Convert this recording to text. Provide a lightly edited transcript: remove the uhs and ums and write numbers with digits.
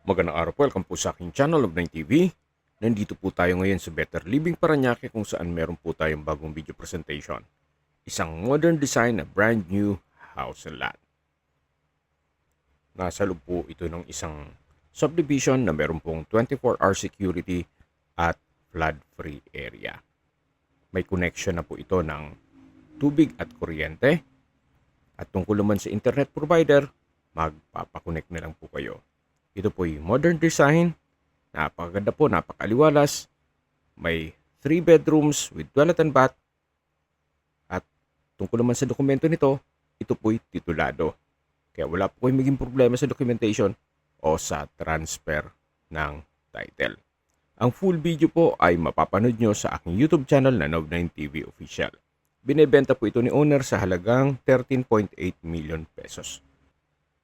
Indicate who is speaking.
Speaker 1: Magandang araw po, welcome po sa aking channel of 9TV. Nandito po tayo ngayon sa Better Living Parañaque kung saan meron po tayong bagong video presentation. Isang modern design na brand new house and lot. Nasa loob po ito ng isang subdivision na meron pong 24-hour security at flood-free area. May connection na po ito ng tubig at kuryente. At tungkol naman sa internet provider, magpapakonect na lang po kayo. Ito po yung modern design. Napakaganda po, napakaliwalas. May 3 bedrooms with toilet and bath. At tungkol naman sa dokumento nito, ito po'y titulado. Kaya wala po kayong maging problema sa documentation o sa transfer ng title. Ang full video po ay mapapanood nyo sa aking YouTube channel na Nov9TV Official. Binebenta po ito ni owner sa halagang 13.8 million pesos.